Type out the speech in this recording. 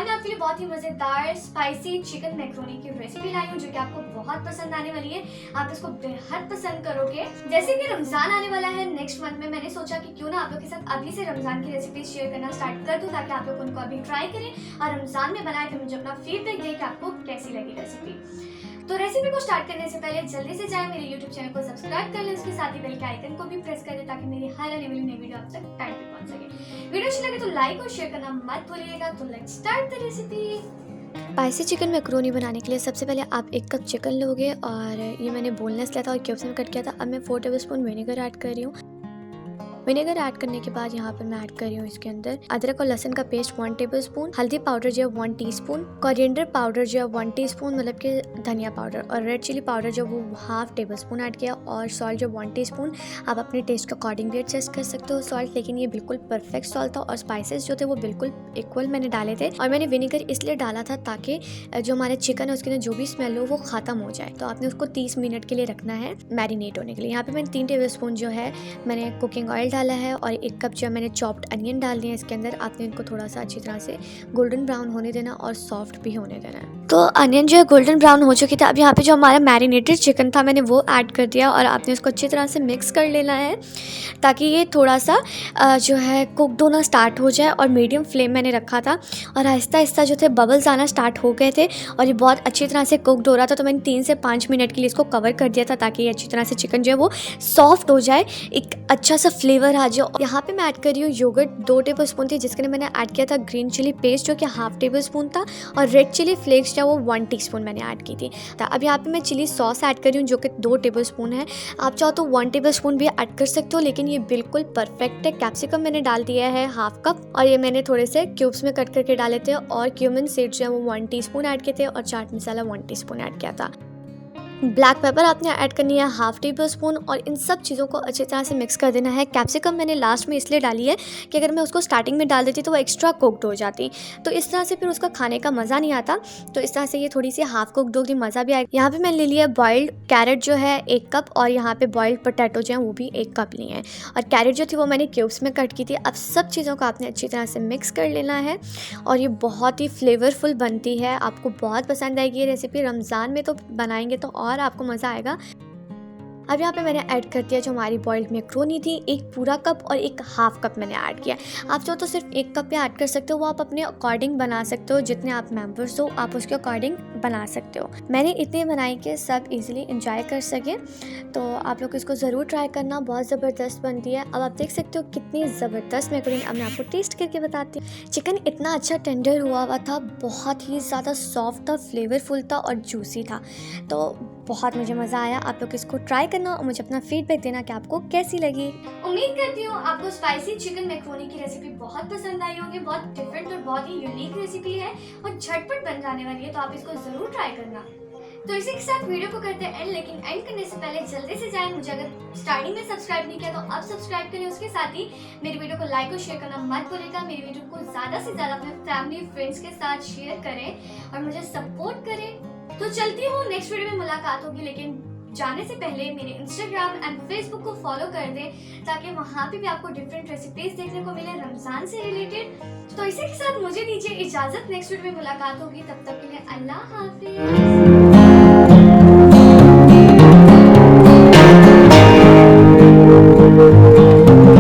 मैं आपके लिए बहुत ही मज़ेदार स्पाइसी चिकन मैक्रोनी की रेसिपी लाई हूँ जो कि आपको बहुत पसंद आने वाली है। आप इसको बेहद पसंद करोगे। जैसे कि रमज़ान आने वाला है नेक्स्ट मंथ में, मैंने सोचा कि क्यों ना आप लोग के साथ अभी से रमज़ान की रेसिपी शेयर करना स्टार्ट कर दूँ ताकि आप लोग उनको अभी ट्राई करें और रमज़ान में बनाए तो मुझे अपना फीडबैक दें कि आपको कैसी लगी रेसिपी। तो रेसिपी को स्टार्ट करने से पहले जल्दी से जाए मेरे YouTube चैनल को सब्सक्राइब कर लें, उसके साथ ही बेल के आइकन को भी प्रेस कर दें ताकि मेरी हर आने वाली नई वीडियो आप तक टाइम पे पहुंच सके। वीडियो अच्छी लगे तो लाइक और शेयर करना मत भूलिएगा। तो let's start the recipe. Spicy chicken macaroni बनाने के लिए सबसे पहले आप 1 कप चिकन लोगे और ये मैंने बोनलेस लिया था और क्यूब्स में कट किया था। अब मैं 4 टेबलस्पून विनेगर ऐड कर रही हूँ। विनेगर ऐड करने के बाद यहाँ पर मैं ऐड कर रही हूँ इसके अंदर अदरक और लहसुन का पेस्ट 1 टेबलस्पून, हल्दी पाउडर जो है 1 टीस्पून, कोरिएंडर पाउडर जो है 1 टीस्पून मतलब कि धनिया पाउडर, और रेड चिली पाउडर जो वो हाफ टेबलस्पून ऐड किया, और सॉल्ट जो 1 टीस्पून। आप अपने टेस्ट के अकॉर्डिंग भी एडजस्ट कर सकते हो सॉल्ट, लेकिन ये बिल्कुल परफेक्ट सॉल्ट था और स्पाइसेस जो थे वो बिल्कुल इक्वल मैंने डाले थे। और मैंने विनेगर इसलिए डाला था ताकि जो हमारा चिकन है उसके अंदर जो भी स्मेल हो वो खत्म हो जाए। तो आपने उसको 30 मिनट के लिए रखना है मैरिनेट होने के लिए। यहाँ पे मैंने 3 टेबलस्पून जो है मैंने कुकिंग ऑयल डाला है और 1 कप जो मैंने चॉप्ड अनियन डाल दिया है इसके अंदर। आपने इनको थोड़ा सा अच्छी तरह से गोल्डन ब्राउन होने देना और सॉफ्ट भी होने देना है। तो अनियन जो है गोल्डन ब्राउन हो चुकी थी। अब यहाँ पे जो हमारा मैरिनेटेड चिकन था मैंने वो ऐड कर दिया और आपने उसको अच्छी तरह से मिक्स कर लेना है ताकि ये थोड़ा सा जो है कुकड होना स्टार्ट हो जाए। और मीडियम फ्लेम मैंने रखा था और आहिस्ता आहिस्ता जो थे बबल्स आना स्टार्ट हो गए थे और ये बहुत अच्छी तरह से कुकड हो रहा था। तो मैंने 3 से 5 मिनट के लिए इसको कवर कर दिया था ताकि ये अच्छी तरह से चिकन जो है वो सॉफ्ट हो जाए, एक अच्छा सा फ्लेवर आ जाए। यहाँ पे मैं ऐड कर रही हूँ योगर्ट 2 टेबलस्पून थी जिसके लिए मैंने ऐड किया था ग्रीन चिली पेस्ट जो कि हाफ टेबलस्पून था, और रेड चिली फ्लेक्स जो वो 1 टीस्पून मैंने ऐड की थी। तो अब यहाँ पे मैं चिली सॉस ऐड कर रही हूँ जो कि 2 टेबलस्पून है। आप चाहो तो 1 टेबलस्पून भी ऐड कर सकते हो, लेकिन ये बिल्कुल परफेक्ट है। कैप्सिकम मैंने डाल दिया है हाफ कप और ये मैंने थोड़े से क्यूब्स में कट करके डाले थे, और क्यूमिन सीड्स जो है वो 1 टीस्पून ऐड किए थे, और चाट मसाला 1 टीस्पून ऐड किया था। ब्लैक पेपर आपने ऐड करनी है हाफ टेबलस्पून, और इन सब चीज़ों को अच्छी तरह से मिक्स कर देना है। कैप्सिकम मैंने लास्ट में इसलिए डाली है कि अगर मैं उसको स्टार्टिंग में डाल देती तो वो एक्स्ट्रा कुक्ड हो जाती, तो इस तरह से फिर उसका खाने का मज़ा नहीं आता। तो इस तरह से ये थोड़ी सी हाफ कुक्ड होगी, मज़ा भी आएगा। यहाँ पे मैंने ले लिया बॉइल्ड कैरेट जो है 1 कप, और यहाँ पे बॉइल्ड पोटैटो जो है वो भी 1 कप लिए हैं, और कैरेट जो थी वो मैंने क्यूब्स में कट की थी। अब सब चीज़ों को आपने अच्छी तरह से मिक्स कर लेना है और ये बहुत ही फ्लेवरफुल बनती है। आपको बहुत पसंद आएगी ये रेसिपी। रमज़ान में तो बनाएंगे तो और आपको मज़ा आएगा। अब यहाँ पे मैंने ऐड कर दिया जो हमारी बॉइल्ड मैक्रोनी थी, 1 पूरा कप और 1 हाफ कप मैंने ऐड किया। आप चाहो तो सिर्फ 1 कप पे ऐड कर सकते हो, वो आप अपने अकॉर्डिंग बना सकते हो, जितने आप मेंबर्स हो आप उसके अकॉर्डिंग बना सकते हो। मैंने इतने बनाई कि सब इजीली इंजॉय कर सके, तो आप लोग इसको ज़रूर ट्राई करना, बहुत ज़बरदस्त बनती है। अब आप देख सकते हो कितनी ज़बरदस्त मैक्रोनी। अब मैं आपको टेस्ट करके बताती हूँ। चिकन इतना अच्छा टेंडर हुआ था, बहुत ही ज़्यादा सॉफ्ट था, फ्लेवरफुल था और जूसी था, तो बहुत मुझे मज़ा आया। आप लोग इसको ट्राई करना और मुझे अपना फीडबैक देना कि आपको कैसी लगी। उम्मीद करती हूँ आपको स्पाइसी चिकन मैक्रोनी की रेसिपी बहुत पसंद आई होगी। बहुत डिफरेंट और बहुत ही यूनिक रेसिपी है और झटपट बन जाने वाली है, तो आप इसको ज़रूर ट्राई करना। तो इसी के साथ वीडियो को करते हैं एंड, लेकिन एंड करने से पहले जल्दी से जाएं, मुझे अगर स्टार्टिंग में सब्सक्राइब नहीं किया तो अब सब्सक्राइब करें। उसके साथ ही मेरी वीडियो को लाइक और शेयर करना मत भूलिएगा। मेरी वीडियो को ज़्यादा से ज़्यादा अपने फैमिली फ्रेंड्स के साथ शेयर करें और मुझे सपोर्ट करें। तो चलती हूँ, नेक्स्ट वीडियो में मुलाकात होगी, लेकिन जाने से पहले मेरे इंस्टाग्राम एंड फेसबुक को फॉलो कर दें ताकि वहाँ पे भी आपको डिफरेंट रेसिपीज देखने को मिले रमज़ान से रिलेटेड। तो इसी के साथ मुझे दीजिए इजाज़त, नेक्स्ट वीडियो में मुलाकात होगी, तब तक के लिए अल्लाह हाफिज़।